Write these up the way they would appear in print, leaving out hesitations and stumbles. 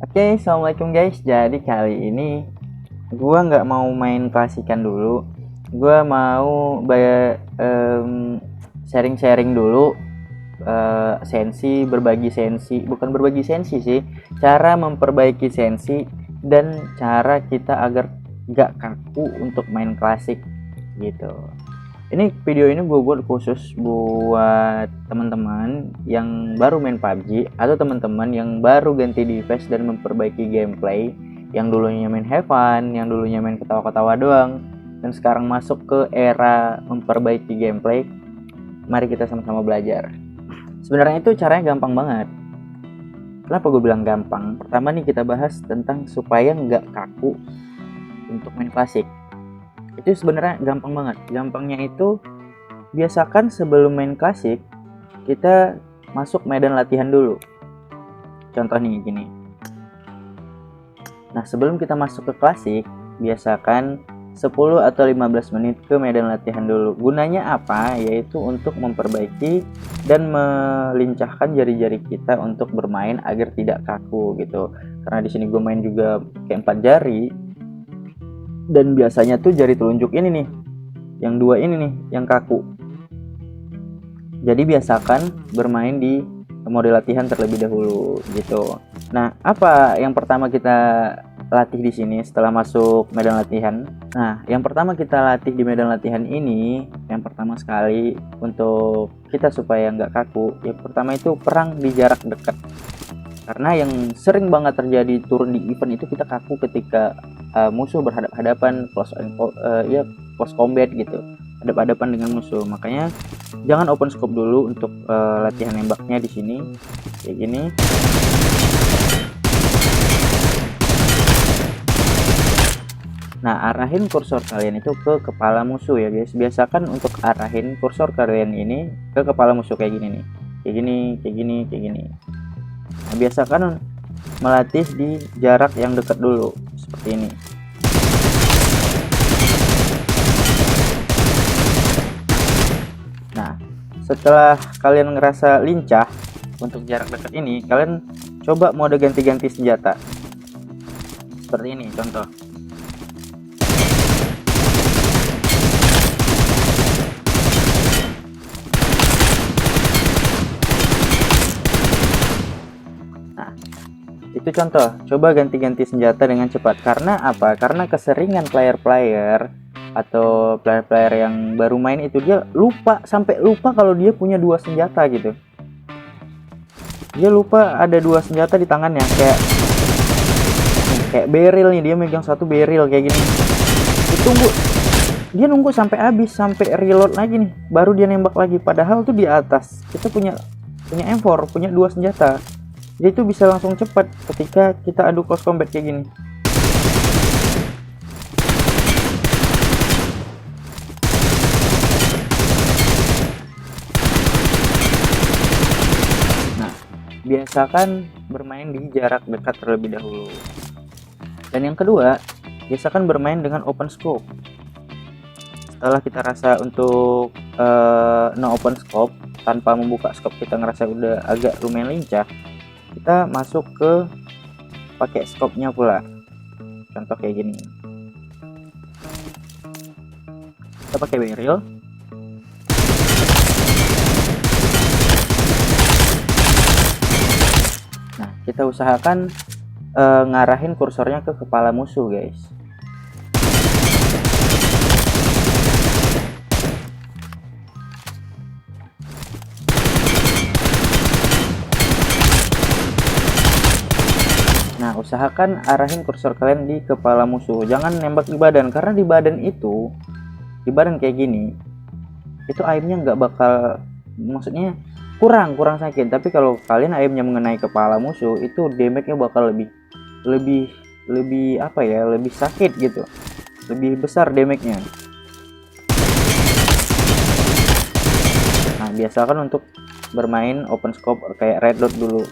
Oke, assalamualaikum guys. Jadi kali ini gua nggak mau main klasikan dulu. Gua mau sharing-sharing dulu, sensi, berbagi sensi, bukan berbagi sensi sih, cara memperbaiki sensi dan cara kita agar nggak kaku untuk main klasik gitu. Ini video ini gue buat khusus buat teman-teman yang baru main PUBG atau teman-teman yang baru ganti device dan memperbaiki gameplay, yang dulunya main have fun, yang dulunya main ketawa-ketawa doang, dan sekarang masuk ke era memperbaiki gameplay. Mari kita sama-sama belajar. Sebenarnya itu caranya gampang banget. Kenapa gue bilang gampang? Pertama nih, kita bahas tentang supaya nggak kaku untuk main klasik. Itu sebenarnya gampang banget. Gampangnya itu, biasakan sebelum main klasik kita masuk medan latihan dulu. Contoh nih gini. Nah, sebelum kita masuk ke klasik, biasakan 10 atau 15 menit ke medan latihan dulu. Gunanya apa? Yaitu untuk memperbaiki dan melincahkan jari-jari kita untuk bermain agar tidak kaku gitu. Karena di sini gue main juga kayak 4 jari, dan biasanya tuh jari telunjuk ini nih, yang dua ini nih, yang kaku. Jadi biasakan bermain di mode latihan terlebih dahulu gitu. Nah, apa yang pertama kita latih di sini setelah masuk medan latihan? Nah, yang pertama kita latih di medan latihan ini, yang pertama sekali untuk kita supaya nggak kaku, yang pertama itu perang di jarak dekat. Karena yang sering banget terjadi turun di event itu kita kaku ketika musuh berhadapan close combat gitu, hadap-hadapan dengan musuh. Makanya jangan open scope dulu untuk latihan nembaknya di sini kayak gini. Nah, arahin kursor kalian itu ke kepala musuh ya guys. Biasakan untuk arahin kursor kalian ini ke kepala musuh kayak gini nih, kayak gini, kayak gini, kayak gini. Nah, biasakan melatih di jarak yang dekat dulu seperti ini. Nah, setelah kalian ngerasa lincah untuk jarak dekat ini, kalian coba mode ganti-ganti senjata seperti ini. Contoh, itu contoh, coba ganti-ganti senjata dengan cepat. Karena apa? Karena keseringan player-player atau player-player yang baru main itu dia sampai lupa kalau dia punya dua senjata gitu. Dia lupa ada dua senjata di tangannya, kayak barrel nih, dia megang satu barrel kayak gini. Dia nunggu sampai habis, sampai reload lagi nih, baru dia nembak lagi. Padahal tuh di atas kita punya M4, punya dua senjata. Dia itu bisa langsung cepat ketika kita adu close combat kayak gini. Nah, biasakan bermain di jarak dekat terlebih dahulu. Dan yang kedua, biasakan bermain dengan open scope. Setelah kita rasa untuk no open scope, tanpa membuka scope kita ngerasa udah agak lumayan lincah, kita masuk ke pakai scope-nya pula. Contoh kayak gini. Kita pakai barrel. Nah, kita usahakan ngarahin kursornya ke kepala musuh, guys. Nah, usahakan arahin kursor kalian di kepala musuh. Jangan nembak di badan, karena di badan kayak gini, itu aimnya nggak bakal, maksudnya kurang sakit. Tapi kalau kalian aimnya mengenai kepala musuh, itu damage-nya bakal lebih apa ya, lebih sakit gitu, lebih besar damage-nya. Nah, biasakan untuk bermain open scope kayak red dot dulu.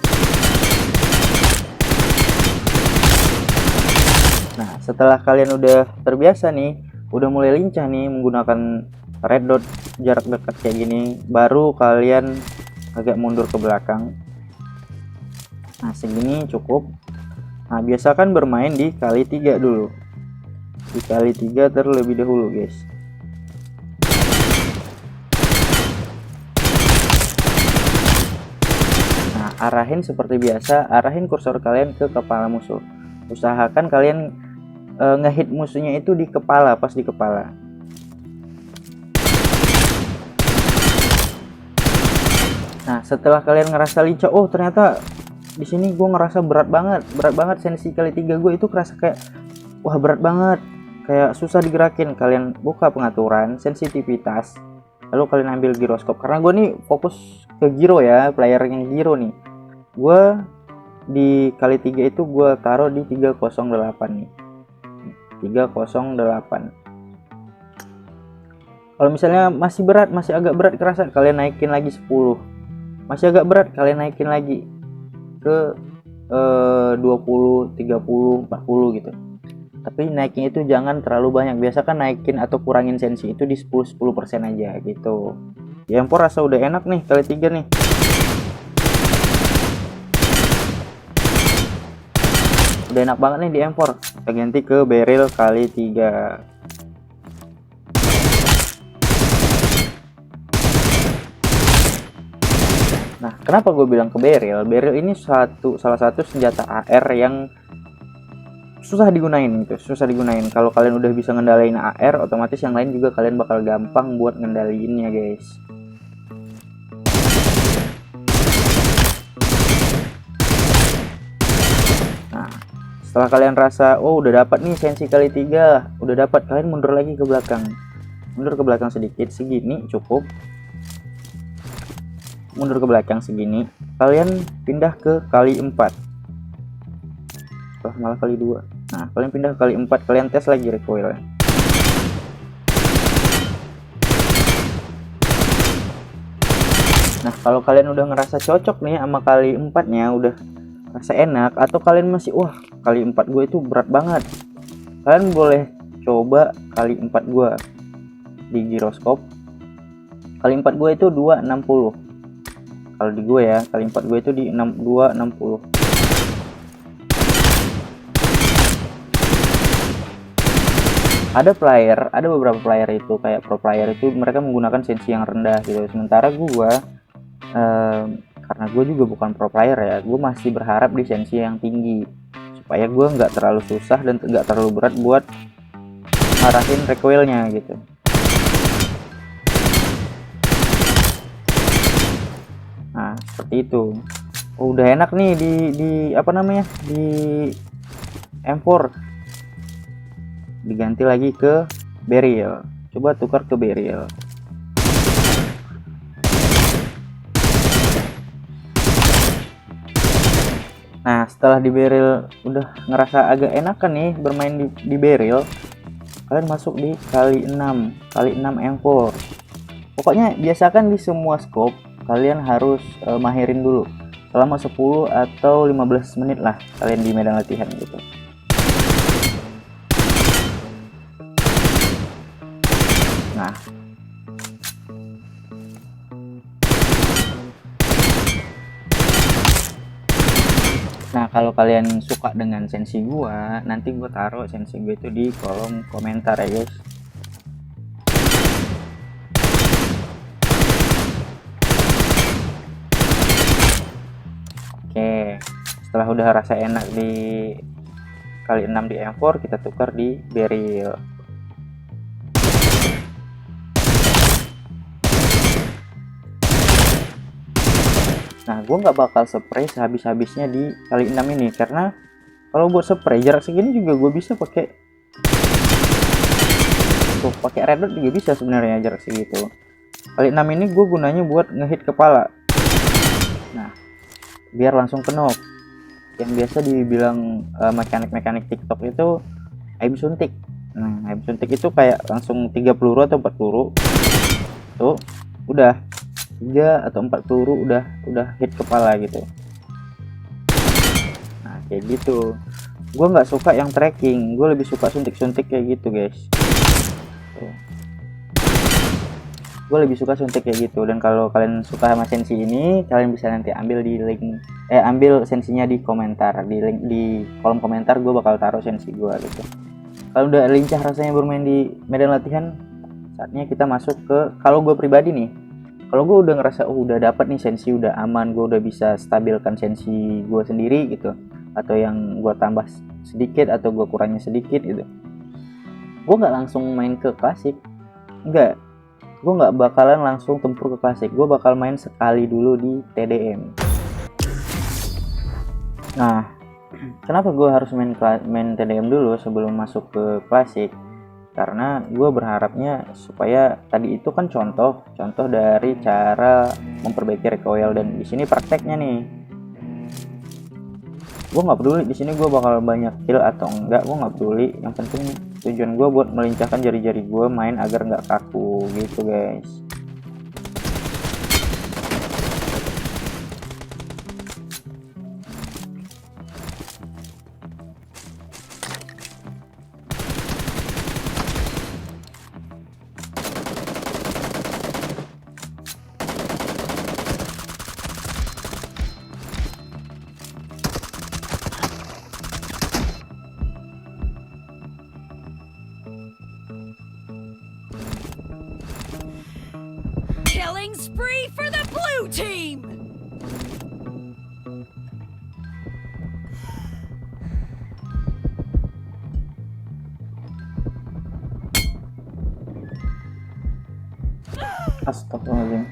Nah, setelah kalian udah terbiasa nih, udah mulai lincah nih menggunakan red dot jarak dekat kayak gini, baru kalian agak mundur ke belakang. Nah, segini cukup. Nah, biasakan bermain di kali 3 dulu. Di kali 3 terlebih dahulu, guys. Nah, arahin seperti biasa, arahin kursor kalian ke kepala musuh. Usahakan kalian ngehit musuhnya itu di kepala, pas di kepala. Nah, setelah kalian ngerasa lincah, oh ternyata di sini gue ngerasa berat banget sensi kali 3 gue itu kerasa kayak wah berat banget, kayak susah digerakin. Kalian buka pengaturan sensitivitas, lalu kalian ambil giroskop. Karena gue nih fokus ke giro ya, player yang giro nih. Gue di kali 3 itu gue taruh di 308 nih, 308. Kalau misalnya masih berat, masih agak berat kerasa, kalian naikin lagi 10. Masih agak berat, kalian naikin lagi ke 20, 30, 40 gitu. Tapi naikin itu jangan terlalu banyak. Biasakan naikin atau kurangin sensi itu di 10% aja gitu. Di M4 rasa udah enak nih kali 3 nih. Udah enak banget nih di M4. Kita ganti ke barrel kali 3. Nah, kenapa gue bilang ke barrel? Barrel ini salah satu senjata AR yang susah digunain gitu, susah digunain. Kalau kalian udah bisa ngendalain AR, otomatis yang lain juga kalian bakal gampang buat ngendaliinnya, guys. Nah, setelah kalian rasa, oh udah dapat nih sensi kali 3, udah dapat, kalian mundur lagi ke belakang. Mundur ke belakang sedikit, segini cukup. Mundur ke belakang segini, kalian pindah ke kali 4. Malah kali 2. Nah, kalian pindah ke kali 4, kalian tes lagi recoilnya. Nah, kalau kalian udah ngerasa cocok nih sama kali 4-nya, udah rasa enak, atau kalian masih wah kali 4 gue itu berat banget, kalian boleh coba kali 4 gue di giroskop. Kali 4 gue itu 260. Kalau di gue ya, kali 4 gue itu di 260. Ada player, ada beberapa player itu kayak pro player itu mereka menggunakan sensi yang rendah gitu. Sementara gue karena gue juga bukan pro player ya, gue masih berharap di sensi yang tinggi supaya gue nggak terlalu susah dan nggak terlalu berat buat ngarahin recoilnya gitu. Nah, seperti itu. Oh, udah enak nih di apa namanya? Di M4. Diganti lagi ke barrel. Coba tukar ke barrel. Nah, setelah di barrel udah ngerasa agak enakan nih bermain di barrel, kalian masuk di kali 6 M4. Pokoknya biasakan di semua scope kalian harus mahirin dulu selama 10 atau 15 menit lah kalian di medan latihan gitu. Nah, kalau kalian suka dengan sensi gua, nanti gua taruh sensi gua itu di kolom komentar ya guys. Oke, setelah udah rasa enak di kali 6 di M4, kita tukar di barrel. Nah, gue nggak bakal spray sehabis-habisnya di kali 6 ini, karena kalau buat spray jarak segini juga gue bisa pakai tuh, pakai red dot juga bisa sebenarnya jarak segitu. Kali 6 ini gue gunanya buat ngehit kepala. Nah, biar langsung ke knock. Yang biasa dibilang mekanik-mekanik TikTok itu aim suntik. Nah, aim suntik itu kayak langsung 3 peluru atau 4 peluru. Tuh, udah 3 atau 4 peluru udah hit kepala gitu. Nah, kayak gitu. Gue nggak suka yang tracking, gue lebih suka suntik-suntik kayak gitu guys. Tuh. gue lebih suka suntik kayak gitu. Dan kalau kalian suka sama sensi ini, kalian bisa nanti ambil di link ambil sensinya di komentar, di link di kolom komentar gue bakal taruh sensi gue gitu. Kalau udah lincah rasanya bermain di medan latihan, saatnya kita masuk ke, kalau gue pribadi nih, kalau gue udah ngerasa udah dapet nih sensi, udah aman, gue udah bisa stabilkan sensi gue sendiri gitu, atau yang gue tambah sedikit atau gue kurangnya sedikit gitu, gue nggak langsung main ke klasik, gue nggak bakalan langsung tempur ke klasik, gue bakal main sekali dulu di TDM. Nah, kenapa gue harus main TDM dulu sebelum masuk ke klasik? Karena gue berharapnya supaya tadi itu kan contoh dari cara memperbaiki recoil, dan di sini prakteknya nih. Gue nggak peduli di sini gue bakal banyak kill atau enggak, gue nggak peduli. Yang penting tujuan gue buat melincahkan jari-jari gue main agar nggak kaku gitu guys. Killing spree for the blue team! Astagfirullahaladzim.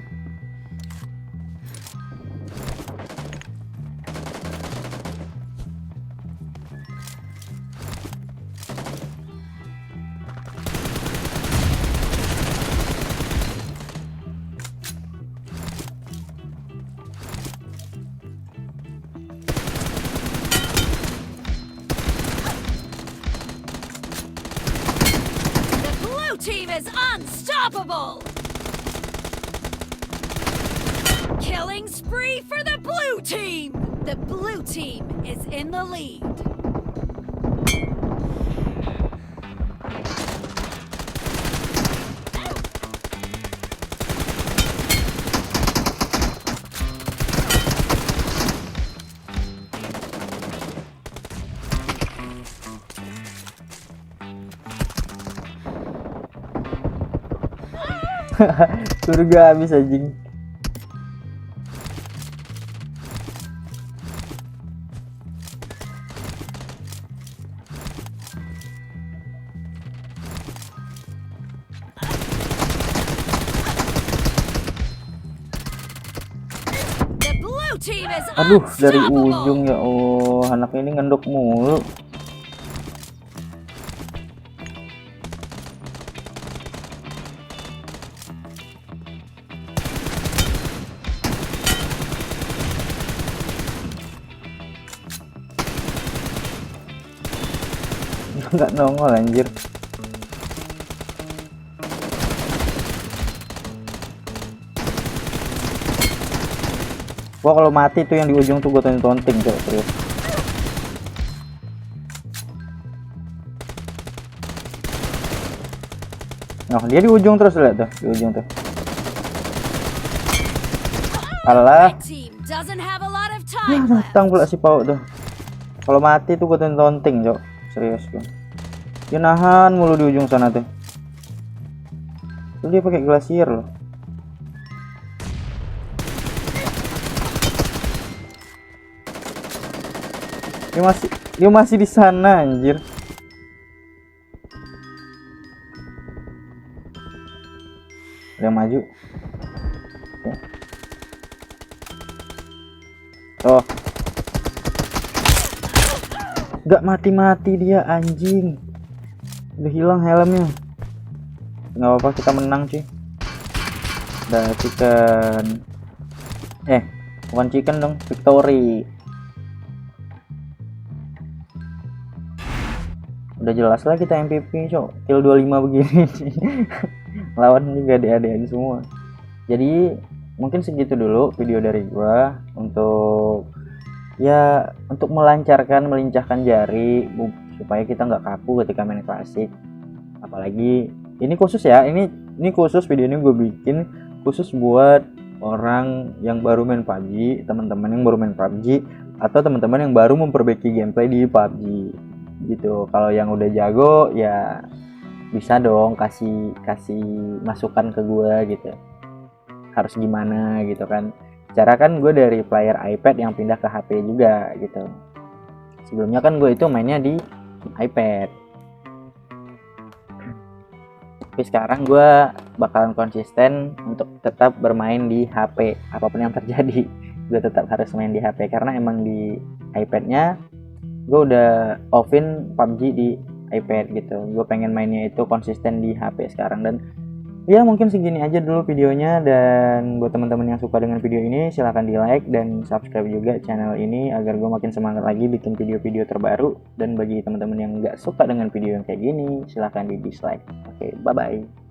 The blue team is unstoppable! Killing spree for the blue team! The blue team is in the lead. Surga habis anjing. The blue team is Aduh, dari unstoppable! ujung ya Allah, anak ini ngendok mulu. Nggak nongol anjir. Gua kalau mati tuh yang di ujung tuh gue tonting tuh serius. Nah, dia di ujung terus, lihat tuh, di ujung tuh. Alah, Red team doesn't have a lot of time left. datang pula si Pau tuh. Kalau mati tuh gue tonting, Cok. Serius gue. Dia nahan mulu di ujung sana tuh. Tuh dia pakai glasier loh. Dia masih di sana anjir. Udah maju. Oke. Oh. Gak mati-mati dia anjing. Udah hilang helmnya. Nggak apa-apa, kita menang cuy. Udah chicken. Bukan chicken dong, victory. Udah jelas lah kita MVP, cok. Kill 25 begini. Lawan juga adik-adik semua. Jadi mungkin segitu dulu video dari gua untuk melancarkan, melincahkan jari supaya kita nggak kaku ketika main klasik. Apalagi ini khusus ya, ini ini khusus video ini gue bikin khusus buat orang yang baru main PUBG, teman-teman yang baru main PUBG, atau teman-teman yang baru memperbaiki gameplay di PUBG gitu. Kalau yang udah jago ya bisa dong kasih masukan ke gue gitu, harus gimana gitu kan. Cara kan gue dari player iPad yang pindah ke HP juga gitu. Sebelumnya kan gue itu mainnya di iPad, tapi sekarang gue bakalan konsisten untuk tetap bermain di HP apapun yang terjadi. Gue tetap harus main di HP karena emang di iPad-nya gue udah offin PUBG di iPad gitu. Gue pengen mainnya itu konsisten di HP sekarang. Dan ya mungkin segini aja dulu videonya, dan buat teman-teman yang suka dengan video ini silahkan di like dan subscribe juga channel ini agar gue makin semangat lagi bikin video-video terbaru. Dan bagi teman-teman yang gak suka dengan video yang kayak gini silahkan di dislike. Oke, bye bye.